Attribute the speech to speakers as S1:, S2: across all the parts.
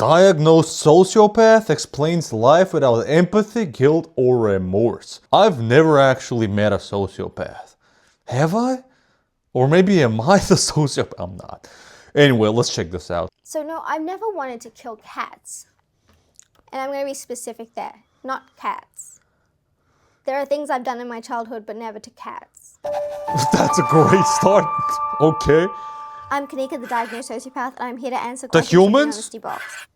S1: Diagnosed sociopath explains life without empathy, guilt, or remorse. I've never actually met a sociopath. Have I? Or maybe am I the sociopath? I'm not. Anyway, let's check this out.
S2: So no, I've never wanted to kill cats. And I'm going to be specific there. Not cats. There are things I've done in my childhood, but never to cats.
S1: That's a great start. Okay.
S2: I'm Kanika, the diagnosed sociopath, and I'm here to answer
S1: The
S2: questions from the
S1: humans?
S2: honesty box.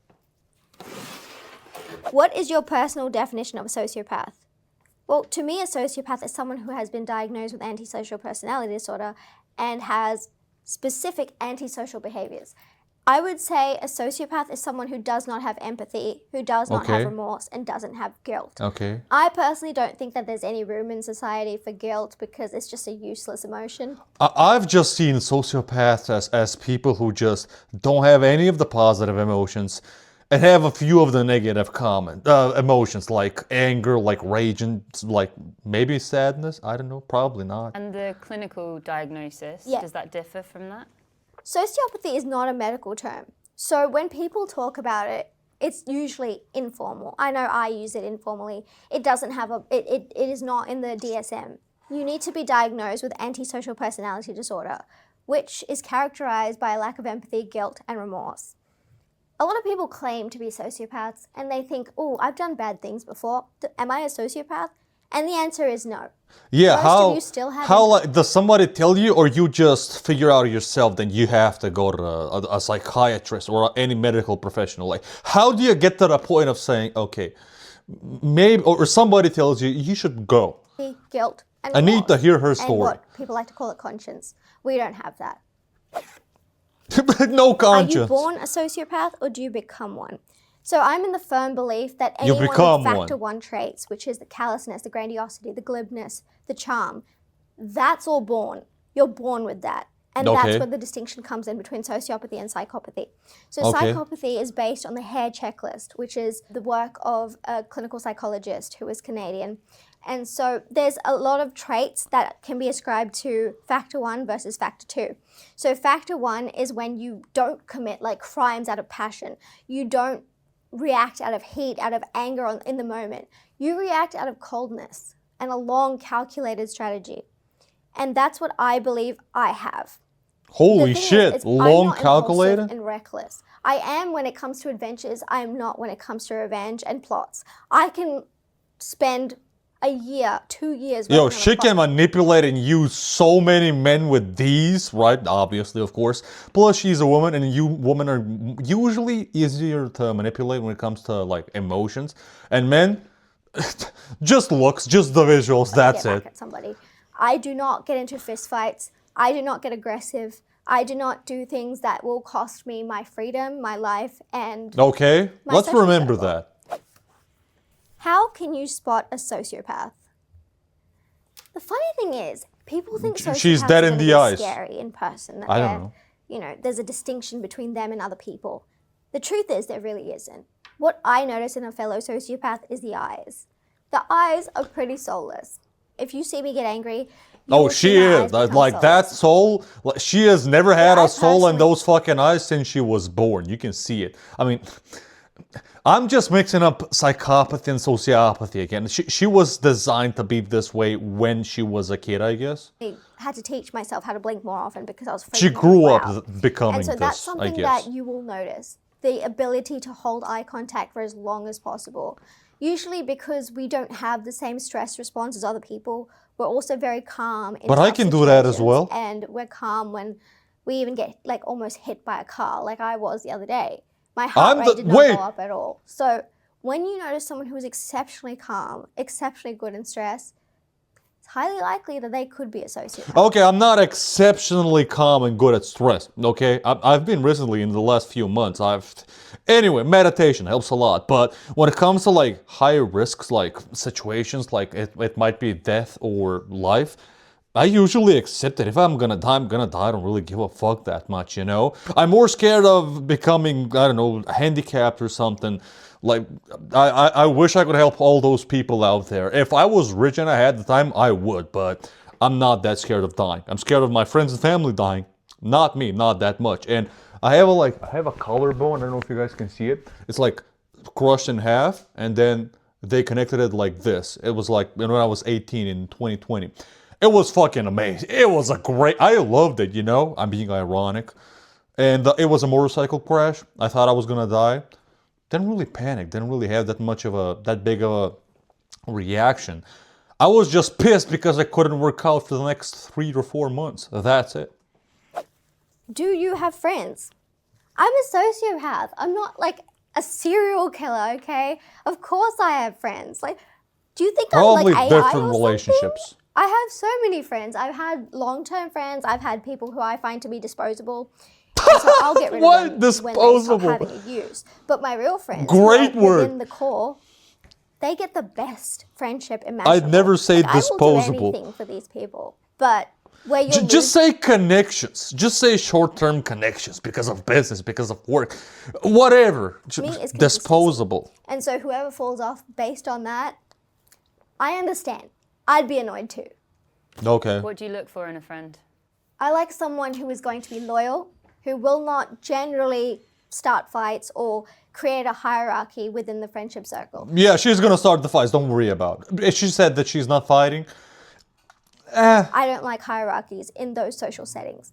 S2: What is your personal definition of a sociopath? Well, to me, a sociopath is someone who has been diagnosed with antisocial personality disorder and has specific antisocial behaviors. I would say a sociopath is someone who does not have empathy, who does not have remorse, and doesn't have guilt.
S1: Okay.
S2: I personally don't think that there's any room in society for guilt because it's just a useless emotion.
S1: I've just seen sociopaths as people who just don't have any of the positive emotions and have a few of the negative emotions like anger, like rage, and like maybe sadness. I don't know, probably not.
S3: And the clinical diagnosis, does that differ from that?
S2: Sociopathy is not a medical term. So when people talk about it, it's usually informal. I know I use it informally. It doesn't have it is not in the DSM. You need to be diagnosed with antisocial personality disorder, which is characterized by a lack of empathy, guilt, and remorse. A lot of people claim to be sociopaths and they think, oh, I've done bad things before. Am I a sociopath? And the answer is no.
S1: Yeah,
S2: Most of you still have
S1: does somebody tell you, or you just figure out yourself? Then you have to go to a psychiatrist or any medical professional. Like, how do you get to the point of saying, okay, maybe, or somebody tells you you should go?
S2: Guilt and
S1: I need to hear her story.
S2: And what people like to call it conscience. We don't have that.
S1: No conscience.
S2: Are you born a sociopath or do you become one? So I'm in the firm belief that anyone with factor one traits, which is the callousness, the grandiosity, the glibness, the charm, that's all born. You're born with that. And that's where the distinction comes in between sociopathy and psychopathy. So psychopathy is based on the Hare checklist, which is the work of a clinical psychologist who is Canadian. And so there's a lot of traits that can be ascribed to factor one versus factor two. So factor one is when you don't commit like crimes out of passion. You don't react out of heat, out of anger in the moment. You react out of coldness and a long calculated strategy. And that's what I believe I have.
S1: Holy shit, long calculated?
S2: And reckless. I am when it comes to adventures. I am not when it comes to revenge and plots. I can spend a year, 2 years.
S1: Yo, she can manipulate and use so many men with these, right? Obviously, of course. Plus, she's a woman, and you women are usually easier to manipulate when it comes to like emotions. And men, just looks, just the visuals. That's it.
S2: At somebody. I do not get into fist fights. I do not get aggressive. I do not do things that will cost me my freedom, my life, and
S1: okay, let's remember that.
S2: How can you spot a sociopath? The funny thing is, people think
S1: she's dead in the eyes.
S2: Scary in person. That
S1: I don't know.
S2: You know, there's a distinction between them and other people. The truth is, there really isn't. What I notice in a fellow sociopath is the eyes. The eyes are pretty soulless. If you see me get angry,
S1: she is like that soul. She has never had a soul in those fucking eyes since she was born. You can see it. I mean, I'm just mixing up psychopathy and sociopathy again. She was designed to be this way when she was a kid, I guess.
S2: I had to teach myself how to blink more often because I was freaking
S1: She grew up becoming
S2: this,
S1: I guess.
S2: And so that's something that you will notice. The ability to hold eye contact for as long as possible. Usually because we don't have the same stress response as other people, we're also very calm in
S1: But I can do that as well.
S2: And we're calm when we even get like almost hit by a car, like I was the other day. My heart rate did not go up at all. So when you notice someone who is exceptionally calm, exceptionally good in stress, it's highly likely that they could be a sociopath.
S1: Okay, I'm not exceptionally calm and good at stress, okay? I've been recently in the last few months. Anyway, meditation helps a lot. But when it comes to like high risks, like situations, like it might be death or life, I usually accept it. If I'm gonna die, I'm gonna die. I don't really give a fuck that much, you know? I'm more scared of becoming, I don't know, handicapped or something. Like, I wish I could help all those people out there. If I was rich and I had the time, I would. But I'm not that scared of dying. I'm scared of my friends and family dying. Not me, not that much. And I have a collarbone. I don't know if you guys can see it. It's like crushed in half, and then they connected it like this. It was like when I was 18 in 2020. It was fucking amazing. It was I loved it, you know? I'm being ironic. And it was a motorcycle crash. I thought I was gonna die. Didn't really panic. Didn't really have that big of a reaction. I was just pissed because I couldn't work out for the next 3 to 4 months. That's it.
S2: Do you have friends? I'm a sociopath. I'm not like a serial killer, okay? Of course I have friends. Like, do you think
S1: Probably
S2: I'm like AI
S1: different
S2: or
S1: relationships.
S2: something? I have so many friends. I've had long-term friends. I've had people who I find to be disposable. And so I'll get rid of them
S1: Disposable?
S2: when they stop having a use. But my real friends,
S1: Great
S2: who are
S1: word.
S2: within the core, they get the best friendship imaginable.
S1: I'd never say
S2: like,
S1: disposable.
S2: I will do anything for these people. But where you
S1: Just say connections. Just say short-term connections because of business, because of work, whatever. Disposable.
S2: And so whoever falls off based on that, I understand. I'd be annoyed too.
S1: Okay.
S3: What do you look for in a friend?
S2: I like someone who is going to be loyal, who will not generally start fights or create a hierarchy within the friendship circle.
S1: Yeah, she's gonna start the fights. Don't worry about it. If she said that she's not fighting,
S2: I don't like hierarchies in those social settings.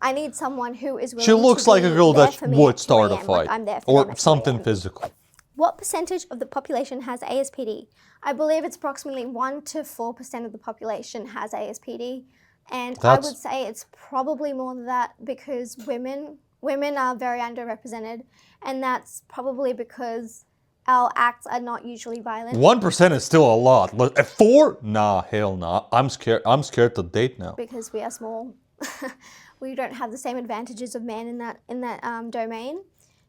S2: I need someone who is willing
S1: she looks
S2: to
S1: like
S2: be
S1: a girl
S2: there
S1: that
S2: for me
S1: would
S2: at 2
S1: start a
S2: a.m.,
S1: fight.
S2: like I'm there for them
S1: Or
S2: at 2
S1: something
S2: a.m.
S1: physical.
S2: What percentage of the population has ASPD? I believe it's approximately 1 to 4% of the population has ASPD. And I would say it's probably more than that because women are very underrepresented. And that's probably because our acts are not usually violent.
S1: 1% is still a lot. But 4? Nah, hell nah. I'm scared to date now.
S2: Because we are small. We don't have the same advantages of men in that domain.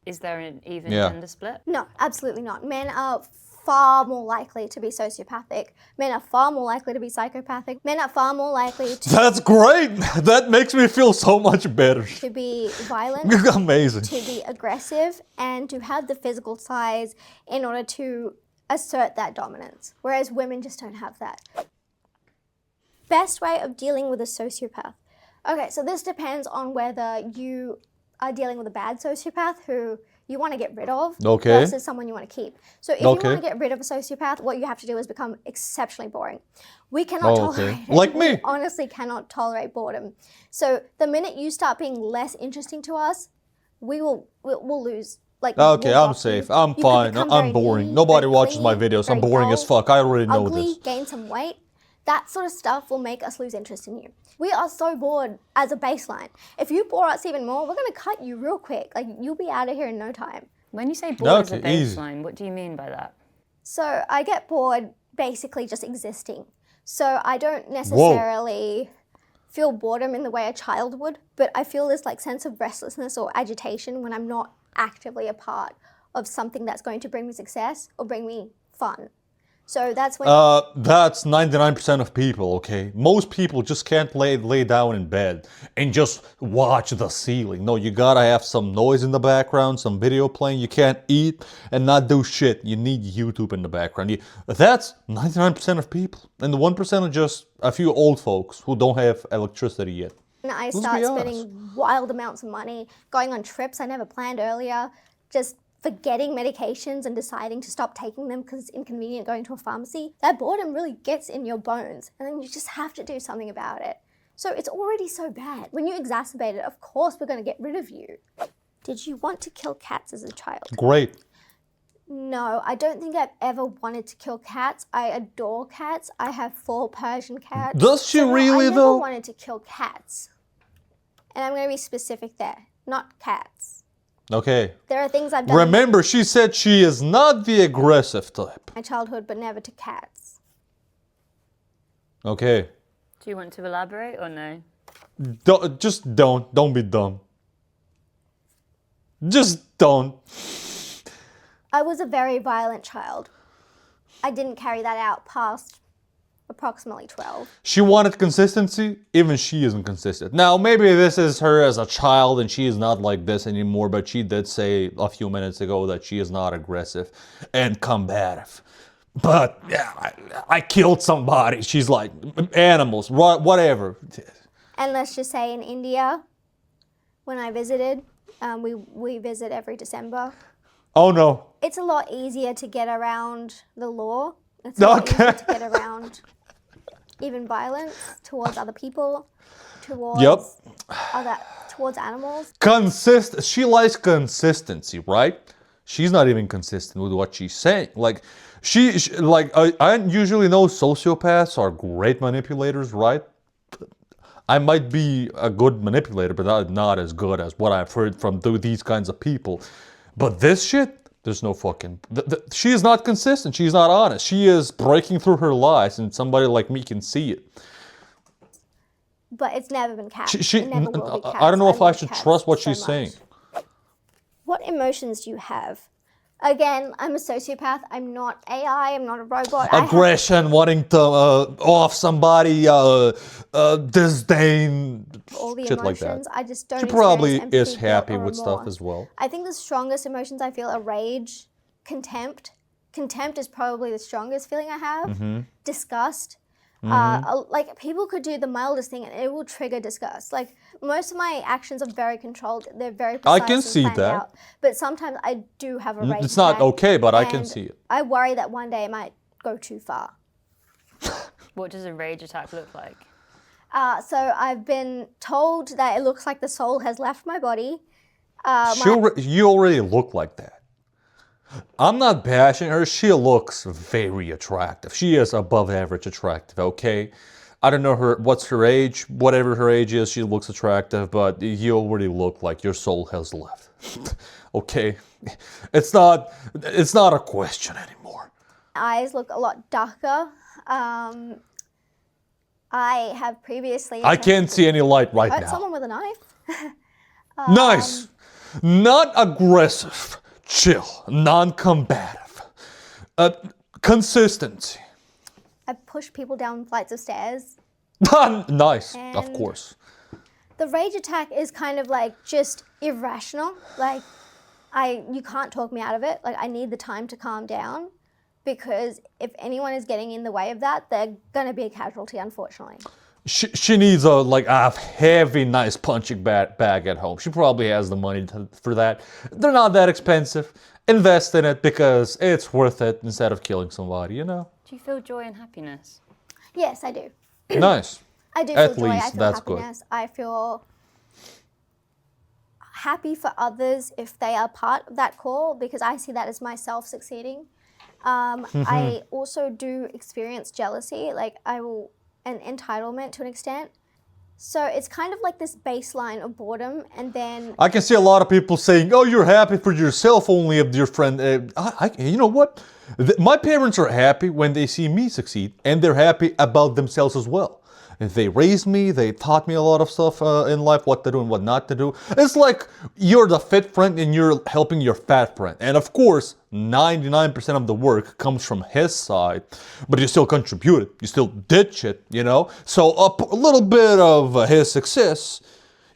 S3: Is there an even gender split?
S2: No, absolutely not. Men are far more likely to be sociopathic. Men are far more likely to be psychopathic. Men are far more likely to...
S1: That's great! That makes me feel so much better.
S2: To be violent.
S1: Amazing.
S2: To be aggressive and to have the physical size in order to assert that dominance. Whereas women just don't have that. Best way of dealing with a sociopath. Okay, so this depends on whether you are dealing with a bad sociopath who you want to get rid of versus someone you want to keep. So if you want to get rid of a sociopath, what you have to do is become exceptionally boring. We cannot tolerate it.
S1: Like me.
S2: We honestly cannot tolerate boredom. So the minute you start being less interesting to us, we'll lose. Like,
S1: okay, I'm safe. I'm fine. I'm boring.
S2: Mean,
S1: Nobody watches my videos. I'm boring as fuck. I already know this.
S2: Gain some weight. That sort of stuff will make us lose interest in you. We are so bored as a baseline. If you bore us even more, we're going to cut you real quick. Like, you'll be out of here in no time.
S3: When you say bored as a baseline, what do you mean by that?
S2: So I get bored basically just existing. So I don't necessarily feel boredom in the way a child would, but I feel this like sense of restlessness or agitation when I'm not actively a part of something that's going to bring me success or bring me fun. So that's when...
S1: That's 99% of people, okay? Most people just can't lay down in bed and just watch the ceiling. No, you gotta have some noise in the background, some video playing. You can't eat and not do shit. You need YouTube in the background. That's 99% of people. And the 1% are just a few old folks who don't have electricity yet.
S2: And I start spending wild amounts of money, going on trips I never planned earlier, just forgetting medications and deciding to stop taking them because it's inconvenient going to a pharmacy. That boredom really gets in your bones and then you just have to do something about it. So it's already so bad. When you exacerbate it, of course we're going to get rid of you. Did you want to kill cats as a child?
S1: Great.
S2: No, I don't think I've ever wanted to kill cats. I adore cats. I have 4 Persian cats.
S1: Does she really though?
S2: I never wanted to kill cats. And I'm going to be specific there, not cats.
S1: Okay.
S2: There are things I've done.
S1: Remember, she said she is not the aggressive type.
S2: My childhood, but never to cats.
S1: Okay.
S3: Do you want to elaborate or no?
S1: Just don't. Don't be dumb. Just don't.
S2: I was a very violent child. I didn't carry that out past approximately 12.
S1: She wanted consistency. Even she isn't consistent. Now, maybe this is her as a child and she is not like this anymore, but she did say a few minutes ago that she is not aggressive and combative. But, yeah, I killed somebody. She's like, animals, whatever.
S2: And let's just say in India, when I visited, We visit every December.
S1: Oh no.
S2: It's a lot easier to get around the law. It's a lot easier to get around even violence towards other people, towards towards animals.
S1: She likes consistency, right? She's not even consistent with what she's saying. Like, I usually know sociopaths are great manipulators, right? I might be a good manipulator, but not as good as what I've heard from these kinds of people. But this shit, there's no fucking... she is not consistent. She's not honest. She is breaking through her lies, and somebody like me can see it.
S2: But it's never been cats. It never will be cats.
S1: I don't know if I should trust what she's saying.
S2: What emotions do you have? Again, I'm a sociopath. I'm not AI. I'm not a robot.
S1: Aggression, wanting to off somebody, disdain,
S2: all the
S1: shit
S2: emotions.
S1: like that.
S2: I just don't.
S1: She probably
S2: empathy,
S1: is happy
S2: guilt, or
S1: with stuff
S2: remorse.
S1: as well.
S2: I think the strongest emotions I feel are rage, contempt. Contempt is probably the strongest feeling I have. Disgust. Like, people could do the mildest thing and it will trigger disgust. Like, most of my actions are very controlled. They're very precise.
S1: I can see that.
S2: Out. But sometimes I do have a rage
S1: It's not
S2: attack,
S1: okay, but I can see it.
S2: I worry that one day it might go too far.
S3: What does a rage attack look like?
S2: So I've been told that it looks like the soul has left my body.
S1: You already look like that. I'm not bashing her. She looks very attractive. She is above average attractive, okay? I don't know what's her age. Whatever her age is, she looks attractive, but you already look like your soul has left. Okay? It's not a question anymore.
S2: Eyes look a lot darker. I have previously...
S1: I can't see any light right
S2: hurt
S1: now.
S2: someone with a knife.
S1: Nice. Not aggressive. Chill. Non-combative. Consistency.
S2: I push people down flights of stairs.
S1: Nice,
S2: And
S1: of course.
S2: The rage attack is kind of like just irrational. Like, you can't talk me out of it. Like, I need the time to calm down, because if anyone is getting in the way of that, they're gonna be a casualty, unfortunately.
S1: She needs a heavy, nice punching bag at home. She probably has the money for that. They're not that expensive. Invest in it because it's worth it instead of killing somebody, you know?
S3: Do you feel joy and happiness?
S2: Yes, I do.
S1: Nice.
S2: I do
S1: At
S2: feel joy.
S1: least,
S2: I feel
S1: that's
S2: happiness.
S1: good.
S2: I feel happy for others if they are part of that call, because I see that as myself succeeding. I also do experience jealousy. Like, and entitlement to an extent. So it's kind of like this baseline of boredom, and then...
S1: I can see a lot of people saying, oh, you're happy for yourself only if your friend... you know what? My parents are happy when they see me succeed, and they're happy about themselves as well. They raised me, they taught me a lot of stuff in life, what to do and what not to do. It's like you're the fit friend and you're helping your fat friend. And of course, 99% of the work comes from his side, but you still contributed, you still did shit, you know? So a little bit of his success,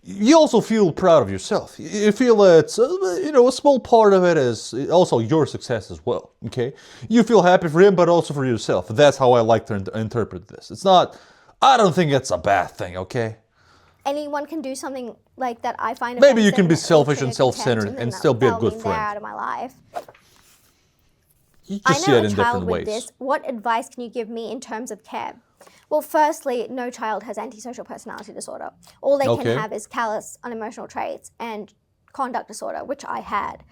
S1: you also feel proud of yourself. You feel it's, a small part of it is also your success as well, okay? You feel happy for him, but also for yourself. That's how I like to interpret this. It's not... I don't think it's a bad thing, okay?
S2: Anyone can do something like that. I find
S1: maybe you can be selfish and self-centered and still be a good friend.
S2: Out of my life.
S1: You just see it in different ways.
S2: This. What advice can you give me in terms of care? Well, firstly, no child has antisocial personality disorder. All they can have is callous, unemotional traits and conduct disorder, which I had.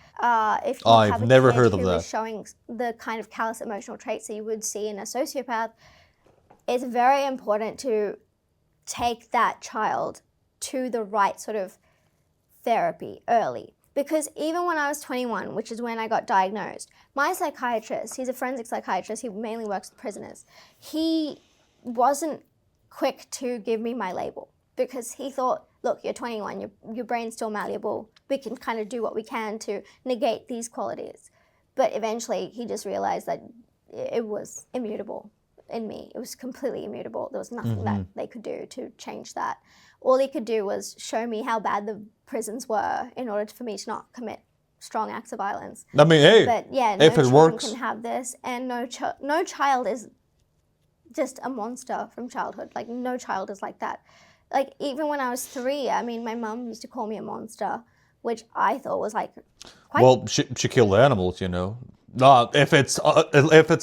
S2: If you have a
S1: never
S2: kid
S1: heard of
S2: who
S1: that.
S2: is showing the kind of callous emotional traits that you would see in a sociopath, it's very important to take that child to the right sort of therapy early. Because even when I was 21, which is when I got diagnosed, my psychiatrist, he's a forensic psychiatrist, he mainly works with prisoners, he wasn't quick to give me my label, because he thought, look, you're 21, your brain's still malleable, we can kind of do what we can to negate these qualities. But eventually he just realized that it was immutable. In me, it was completely immutable. There was nothing that they could do to change that. All he could do was show me how bad the prisons were in order for me to not commit strong acts of violence.
S1: I mean, hey,
S2: but yeah,
S1: if
S2: no
S1: it
S2: children
S1: works,
S2: can have this, and no child is just a monster from childhood. Like, no child is like that. Like, even when I was 3, I mean, my mum used to call me a monster, which I thought was like quite...
S1: Well, she killed animals, you know. If it's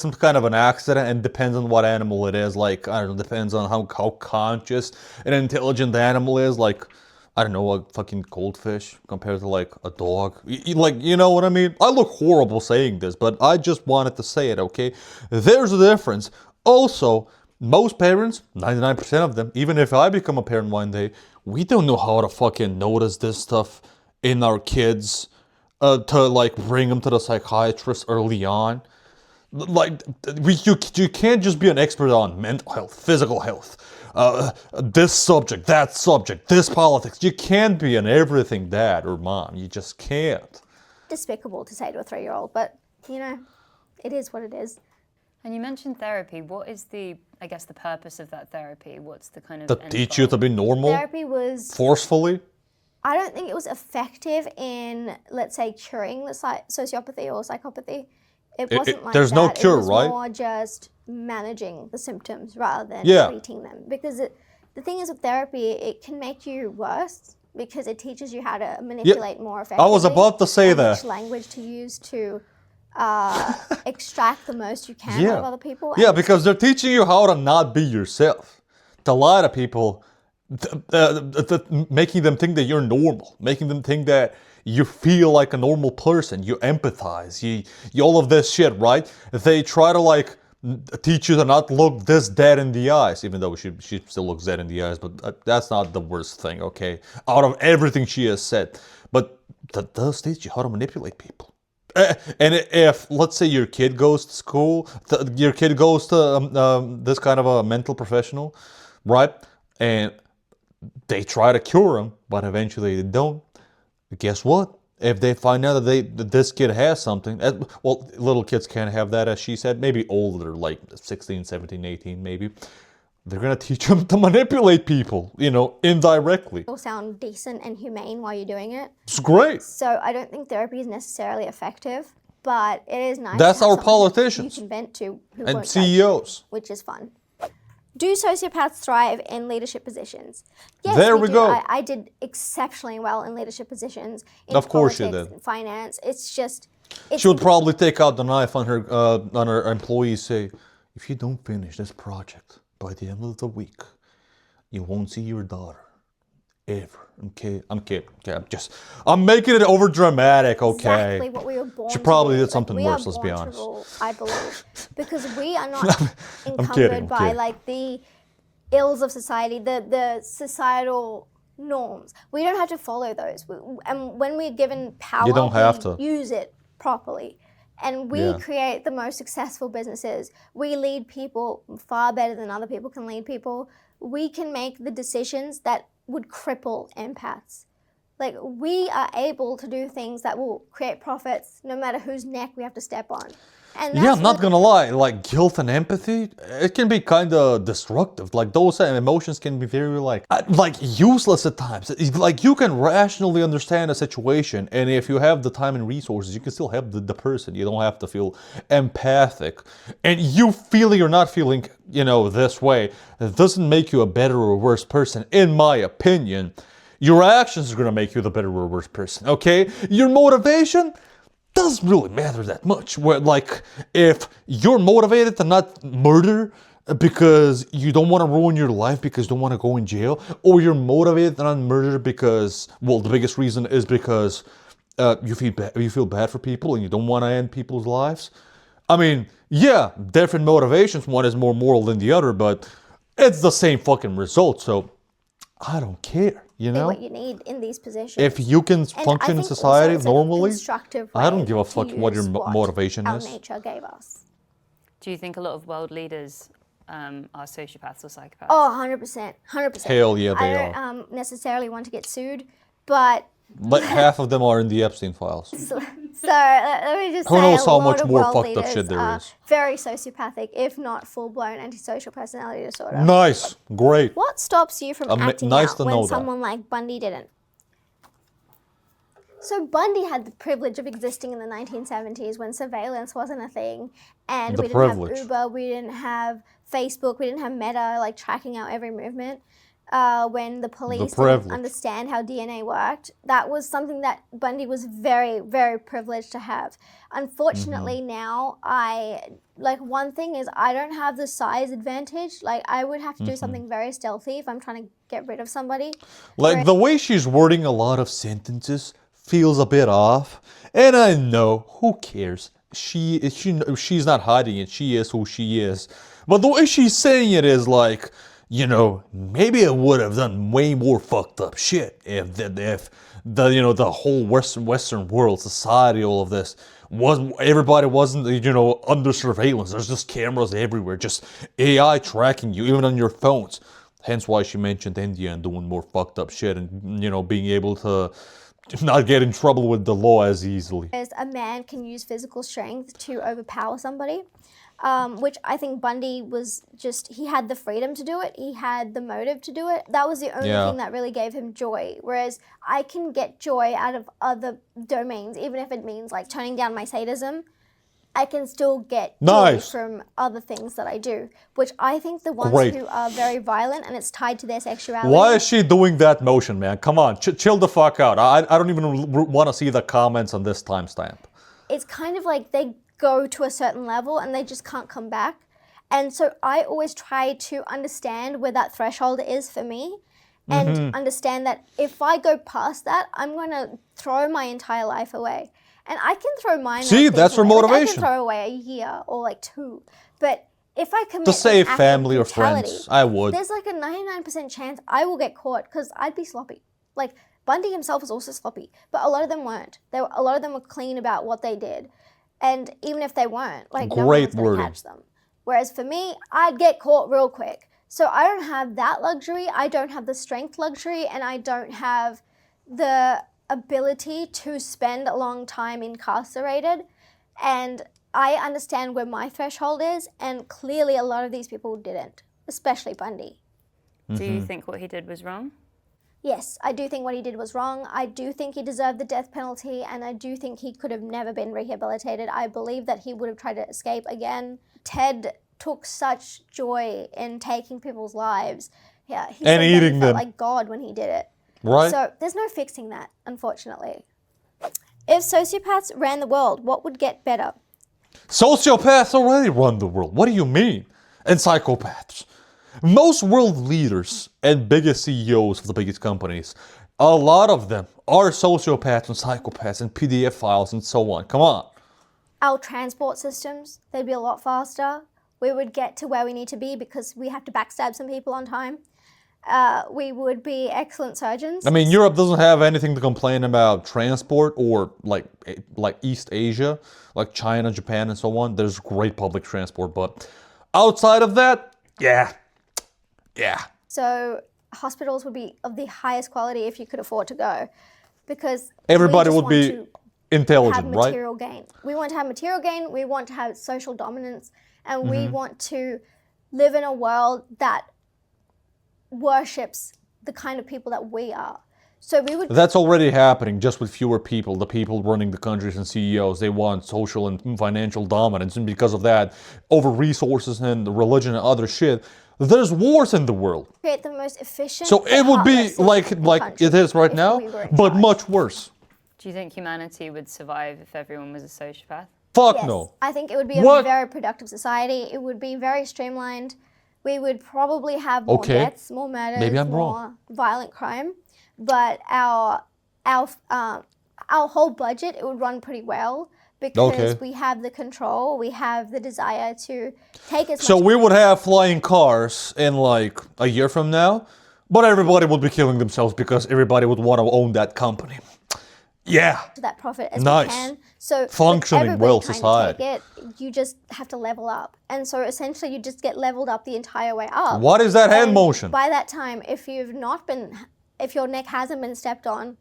S1: some kind of an accident, and depends on what animal it is. Like, I don't know, depends on how conscious an intelligent animal is. Like, I don't know, a fucking goldfish compared to like a dog. Like, you know what I mean? I look horrible saying this, but I just wanted to say it, okay? There's a difference. Also, most parents, 99% of them, even if I become a parent one day, we don't know how to fucking notice this stuff in our kids, to like bring them to the psychiatrist early on. Like, you can't just be an expert on mental health, physical health, this subject, that subject, this politics. You can't be an everything dad or mom. You just can't.
S2: Despicable to say to a 3-year-old, but you know, it is what it is.
S3: And you mentioned therapy. What is the purpose of that therapy? What's the kind of
S1: To teach you to be normal?
S2: Therapy was...
S1: Forcefully?
S2: I don't think it was effective in, let's say, curing the sociopathy or psychopathy. It wasn't like
S1: there's
S2: that.
S1: no cure,
S2: it was
S1: right?
S2: more just managing the symptoms rather than treating them. Because the thing is with therapy, it can make you worse because it teaches you how to manipulate more effectively.
S1: I was about to say that.
S2: Which language to use to extract the most you can out of other people.
S1: Yeah, because they're teaching you how to not be yourself. To lie to people, making them think that you're normal, making them think that you feel like a normal person, you empathize, you all of this shit, right? They try to like teach you to not look this dead in the eyes, even though she still looks dead in the eyes, but that's not the worst thing, okay? Out of everything she has said. But that does teach you how to manipulate people. And if, let's say, your kid goes to school, your kid goes to this kind of a mental professional, right? And they try to cure him, but eventually they don't. Guess what? If they find out that this kid has something, well, little kids can't have that, as she said, maybe older, like 16, 17, 18, maybe. They're going to teach them to manipulate people, you know, indirectly.
S2: It'll sound decent and humane while you're doing it.
S1: It's great.
S2: So I don't think therapy is necessarily effective, but it is nice.
S1: That's
S2: to have
S1: our politicians.
S2: you can vent to who
S1: and
S2: won't judge
S1: CEOs.
S2: you, which is fun. Do sociopaths thrive in leadership positions? Yes,
S1: there we
S2: do.
S1: go.
S2: I did exceptionally well in leadership positions. In
S1: Of course you
S2: politics,
S1: did.
S2: In finance.
S1: She would probably take out the knife on her employees, say, if you don't finish this project by the end of the week, you won't see your daughter ever. Okay, I'm kidding. Okay, I'm making it over dramatic. Okay.
S2: Exactly what we were born.
S1: She probably
S2: to do.
S1: did something
S2: we
S1: worse.
S2: are
S1: Let's be
S2: born
S1: honest.
S2: to rule, I believe, because we are not encumbered
S1: kidding.
S2: by like the ills of society, the societal norms. We don't have to follow those. And when we're given power,
S1: you don't have to
S2: use it properly. And we create the most successful businesses. We lead people far better than other people can lead people. We can make the decisions that would cripple empaths. Like, we are able to do things that will create profits no matter whose neck we have to step on. And
S1: yeah, I'm not gonna lie, like guilt and empathy, it can be kind of destructive. Like those emotions can be very like useless at times. Like you can rationally understand a situation, and if you have the time and resources, you can still help the person. You don't have to feel empathic. And you feeling or not feeling, you know, this way, it doesn't make you a better or worse person, in my opinion. Your actions are gonna make you the better or worse person, okay? Your motivation doesn't really matter that much. Where, like, if you're motivated to not murder because you don't want to ruin your life because you don't want to go in jail, or you're motivated to not murder because, well, the biggest reason is because you feel bad for people and you don't want to end people's lives. I mean, yeah, different motivations. One is more moral than the other, but it's the same fucking result. So I don't care. You know,
S2: what you need in these positions.
S1: If you can function in society normally, I don't give a fuck what your motivation is.
S2: Our nature gave us.
S3: Do you think a lot of world leaders are sociopaths or psychopaths?
S2: Oh, 100%. 100%.
S1: Hell yeah, they are.
S2: I don't necessarily want to get sued, but...
S1: Like half of them are in the Epstein files.
S2: So let me just say,
S1: who knows how much
S2: of
S1: more
S2: world
S1: fucked up
S2: leaders
S1: shit there is.
S2: Very sociopathic, if not full-blown antisocial personality disorder.
S1: Nice, great.
S2: What stops you from acting out when someone like Bundy didn't? So Bundy had the privilege of existing in the 1970s when surveillance wasn't a thing, and we didn't have Uber, we didn't have Facebook, we didn't have Meta like tracking our every movement. when the police didn't
S1: Prevalence.
S2: understand how DNA worked. That was something that Bundy was very, very privileged to have. Unfortunately, now one thing is I don't have the size advantage. Like, I would have to do something very stealthy if I'm trying to get rid of somebody.
S1: Like, the way she's wording a lot of sentences feels a bit off. And I know, who cares? She's not hiding it. She is who she is. But the way she's saying it is like, you know, maybe I would have done way more fucked up shit if the whole Western world, society, all of this everybody wasn't, you know, under surveillance. There's just cameras everywhere, just AI tracking you, even on your phones. Hence why she mentioned India and doing more fucked up shit and, you know, being able to not get in trouble with the law as easily.
S2: A man can use physical strength to overpower somebody, which I think Bundy was just, he had the freedom to do it. He had the motive to do it. That was the only thing that really gave him joy. Whereas I can get joy out of other domains, even if it means like toning down my sadism. I can still get joy from other things that I do, which I think the ones who are very violent and it's tied to their sexuality.
S1: Why is she doing that motion, man? Come on, chill the fuck out. I don't even want to see the comments on this timestamp.
S2: It's kind of like they go to a certain level and they just can't come back. And so I always try to understand where that threshold is for me and understand that if I go past that, I'm going to throw my entire life away. And I can throw mine.
S1: See, that's her motivation.
S2: I can throw away a year or like 2. But if I commit
S1: to save
S2: an
S1: family or
S2: act of brutality,
S1: friends, I would.
S2: There's like a 99% chance I will get caught because I'd be sloppy. Like, Bundy himself was also sloppy, but a lot of them weren't. A lot of them were clean about what they did. And even if they weren't, like, no one was going to catch them. Whereas for me, I'd get caught real quick. So I don't have that luxury. I don't have the strength luxury, and I don't have the ability to spend a long time incarcerated. And I understand where my threshold is, and clearly a lot of these people didn't, especially Bundy.
S3: Do you think what he did was wrong?
S2: Yes, I do think what he did was wrong. I do think he deserved the death penalty, and I do think he could have never been rehabilitated. I believe that he would have tried to escape again. Ted took such joy in taking people's lives. Yeah, he
S1: and eating
S2: he felt
S1: them
S2: like God when he did it.
S1: Right.
S2: So there's no fixing that, unfortunately. If sociopaths ran the world, what would get better?
S1: Sociopaths already run the world. What do you mean? And psychopaths. Most world leaders and biggest CEOs of the biggest companies, a lot of them are sociopaths and psychopaths and PDF files and so on. Come on.
S2: Our transport systems, they'd be a lot faster. We would get to where we need to be because we have to backstab some people on time. We would be excellent surgeons.
S1: I mean, Europe doesn't have anything to complain about transport, or like East Asia, like China, Japan, and so on. There's great public transport, but outside of that, yeah.
S2: So hospitals would be of the highest quality if you could afford to go, because
S1: everybody would be intelligent,
S2: have material gain. We want to have material gain. We want to have social dominance, and we want to live in a world that worships the kind of people that we are. So we would. That's
S1: already happening, just with fewer people. The people running the countries and CEOs, they want social and financial dominance, and because of that, over resources and religion and other shit, there's wars in the world.
S2: Create the most efficient.
S1: So it would be like it is right now, but much worse.
S3: Do you think humanity would survive if everyone was a sociopath?
S2: Yes,
S1: No.
S2: I think it would be a very productive society. It would be very streamlined. We would probably have more deaths, more murders, more violent crime. But our whole budget, it would run pretty well because we have the control, we have the desire to take as much.
S1: So we would have flying cars in like a year from now, but everybody would be killing themselves because everybody would want to own that company. Yeah.
S2: To that profit as we can. So
S1: functioning well society.
S2: You just have to level up. And so essentially you just get leveled up the entire way up.
S1: What is that hand motion?
S2: By that time, if your neck hasn't been stepped on,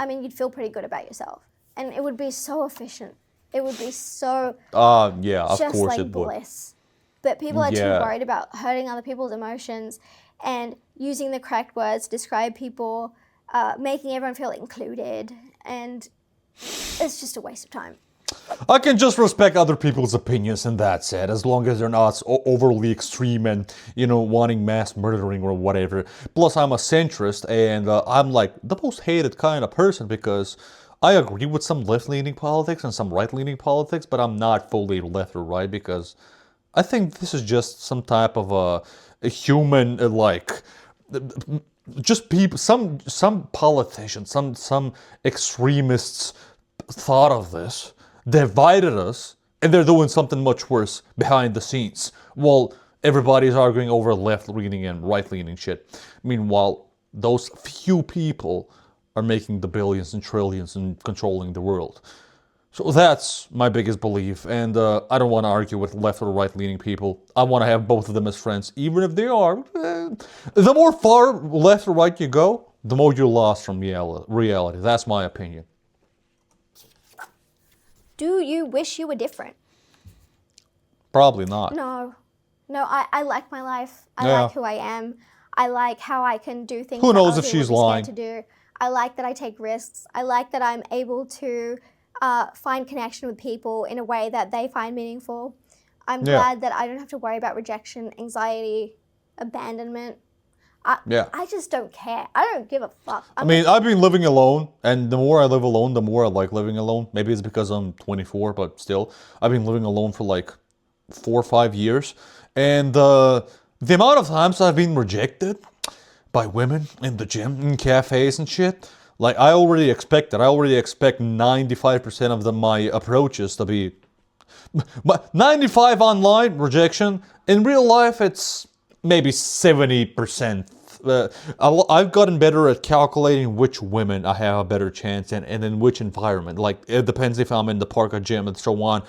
S2: I mean, you'd feel pretty good about yourself. And it would be so efficient. It would be so
S1: of
S2: just
S1: course
S2: like
S1: it
S2: bliss. But people are too worried about hurting other people's emotions and using the correct words to describe people, making everyone feel included, and it's just a waste of time.
S1: I can just respect other people's opinions, and that's it, as long as they're not overly extreme and, wanting mass murdering or whatever. Plus, I'm a centrist, and I'm like the most hated kind of person because I agree with some left-leaning politics and some right-leaning politics, but I'm not fully left or right because I think this is just some type of a human, just people, some politicians, some extremists thought of this, divided us, and they're doing something much worse behind the scenes. While everybody's arguing over left-leaning and right-leaning shit. Meanwhile, those few people are making the billions and trillions and controlling the world. So that's my biggest belief, and I don't want to argue with left or right-leaning people. I want to have both of them as friends, even if they are. The more far left or right you go, the more you're lost from reality. That's my opinion.
S2: Do you wish you were different?
S1: Probably not.
S2: No, I like my life. I
S1: Yeah.
S2: like who I am. I like how I can do things
S1: Who
S2: that
S1: knows
S2: other
S1: if
S2: people
S1: she's
S2: would be
S1: lying?
S2: scared to do. I like that I take risks. I like that I'm able to find connection with people in a way that they find meaningful. I'm
S1: Yeah.
S2: glad that I don't have to worry about rejection, anxiety, abandonment.
S1: Yeah.
S2: I just don't care. I don't give a fuck.
S1: I mean, I've been living alone, and the more I live alone, the more I like living alone. Maybe it's because I'm 24, but still, I've been living alone for like 4 or 5 years. And the amount of times I've been rejected by women in the gym, in cafes and shit, like I already expect that. I already expect 95% of my approaches to be... But 95 online rejection. In real life, it's maybe 70%. I've gotten better at calculating which women I have a better chance in and in which environment. Like, it depends if I'm in the park or gym and so on.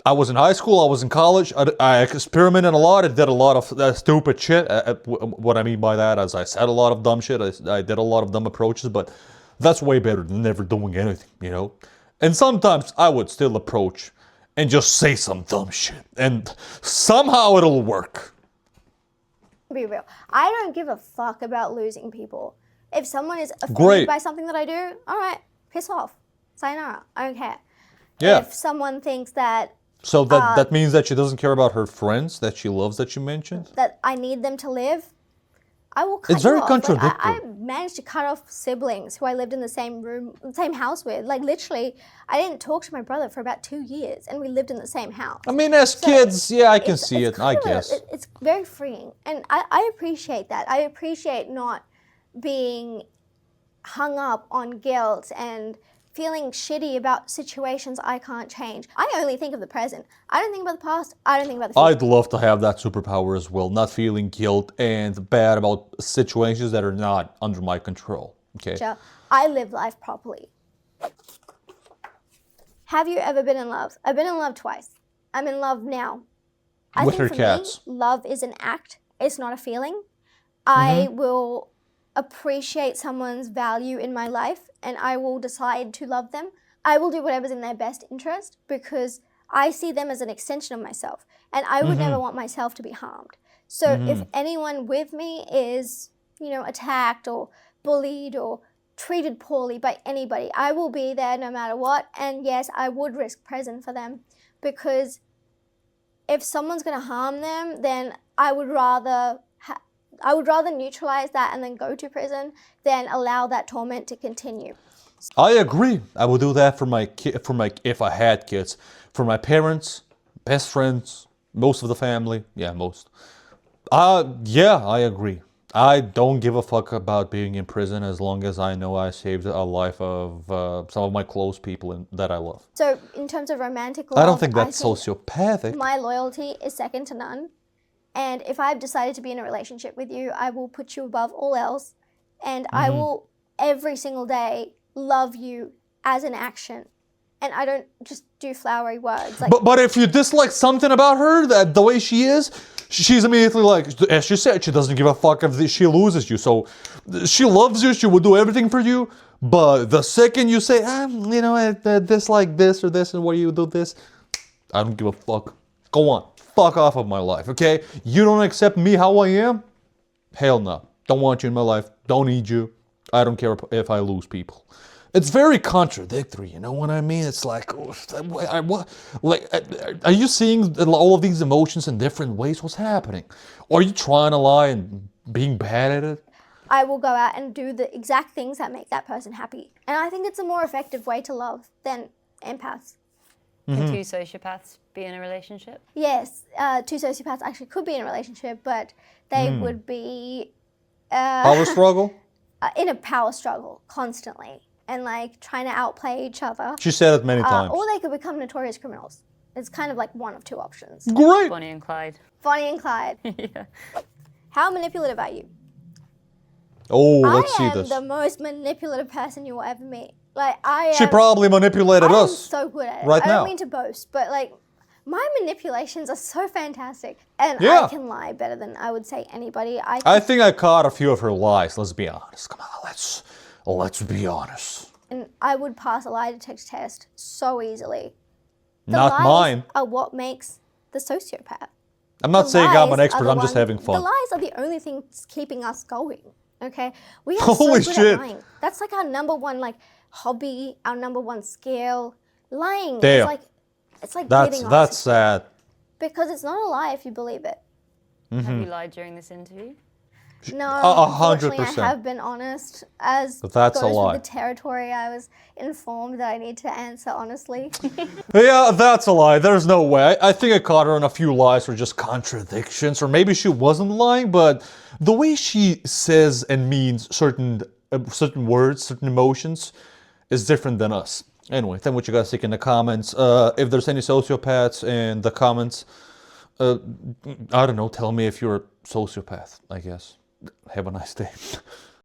S1: I was in high school, I was in college, I experimented a lot, I did a lot of stupid shit. What I mean by that is I said a lot of dumb shit, I did a lot of dumb approaches, but that's way better than never doing anything, And sometimes I would still approach and just say some dumb shit, and somehow it'll work.
S2: Be real. I don't give a fuck about losing people. If someone is offended
S1: Great.
S2: by something that I do, all right, piss off. Sayonara. I don't care.
S1: Yeah.
S2: If someone thinks that
S1: So that means that she doesn't care about her friends that she loves that you mentioned?
S2: I need them to live, I will cut
S1: It's very
S2: you off. Like,
S1: contradictory.
S2: I managed to cut off siblings who I lived in the same house with. Like literally, I didn't talk to my brother for about 2 years, and we lived in the same house.
S1: I mean, as kids, yeah, I can see
S2: it's
S1: it, I
S2: kind of
S1: guess.
S2: it's very freeing, and I appreciate that. I appreciate not being hung up on guilt and feeling shitty about situations I can't change. I only think of the present. I don't think about the past. I don't think about the future.
S1: I'd love to have that superpower as well, not feeling guilt and bad about situations that are not under my control. Okay.
S2: I live life properly. Have you ever been in love? I've been in love twice. I'm in love now. I
S1: With
S2: think
S1: her
S2: for
S1: cats.
S2: me, love is an act. It's not a feeling. I will appreciate someone's value in my life, and I will decide to love them. I will do whatever's in their best interest because I see them as an extension of myself, and I would never want myself to be harmed. So if anyone with me is, attacked or bullied or treated poorly by anybody, I will be there no matter what. And yes, I would risk prison for them, because if someone's going to harm them, then I would rather neutralize that and then go to prison than allow that torment to continue.
S1: I agree. I would do that for my if I had kids, for my parents, best friends, most of the family. Yeah, most. Yeah, I agree. I don't give a fuck about being in prison as long as I know I saved a life of some of my close people that I love.
S2: So in terms of romantic love,
S1: I don't think that's sociopathic.
S2: My loyalty is second to none. And if I've decided to be in a relationship with you, I will put you above all else. And I will every single day love you as an action. And I don't just do flowery words. Like,
S1: But if you dislike something about her, that the way she is, she's immediately like, as she said, she doesn't give a fuck if she loses you. So she loves you, she will do everything for you. But the second you say, I dislike this or this, and why you do this, I don't give a fuck. Go on, fuck off of my life, okay? You don't accept me how I am? Hell no. Don't want you in my life. Don't need you. I don't care if I lose people. it's very contradictory, you know what I mean? It's like, are you seeing all of these emotions in different ways? What's happening? Or are you trying to lie and being bad at it?
S2: I will go out and do the exact things that make that person happy. And I think it's a more effective way to love than empaths.
S3: Can two sociopaths be in a relationship?
S2: Yes, two sociopaths actually could be in a relationship, but they would be
S1: Power struggle?
S2: in a power struggle constantly and like trying to outplay each other.
S1: She said it many times.
S2: Or they could become notorious criminals. It's kind of like one of two options.
S1: Great.
S3: Bonnie and Clyde.
S2: Bonnie and Clyde.
S3: Yeah.
S2: How manipulative are you?
S1: Oh, let's see
S2: I am
S1: this.
S2: the most manipulative person you will ever meet. Like I
S1: She
S2: am,
S1: probably manipulated
S2: I am
S1: us.
S2: so good at it.
S1: right
S2: I
S1: now.
S2: don't mean to boast, but like my manipulations are so fantastic, and
S1: Yeah.
S2: I can lie better than I would say anybody.
S1: I think I caught a few of her lies. Let's be honest. Come on, let's be honest.
S2: and I would pass a lie detector test so easily. The
S1: Not
S2: lies
S1: mine.
S2: are what makes the sociopath.
S1: I'm not
S2: The
S1: saying I'm an
S2: lies
S1: expert.
S2: are
S1: I'm
S2: the
S1: just having
S2: The
S1: fun.
S2: lies are the only things keeping us going. Okay, we are
S1: Holy
S2: so good
S1: shit.
S2: at lying. That's like our number one like hobby, our number one skill. Lying
S1: Damn.
S2: is like it's like
S1: That's
S2: getting off
S1: that's sad.
S2: because it's not a lie if you believe it.
S3: Have you lied during this interview?
S2: No,
S1: 100%.
S2: unfortunately, I have been honest. As
S1: But that's a
S2: goes
S1: lie.
S2: with the territory, I was informed that I need to answer honestly.
S1: Yeah, that's a lie. There's no way. I think I caught her on a few lies or just contradictions, or maybe she wasn't lying, but the way she says and means certain words, certain emotions, is different than us. Anyway, tell me what you guys think in the comments. If there's any sociopaths in the comments, I don't know. Tell me if you're a sociopath. I guess. Have a nice day.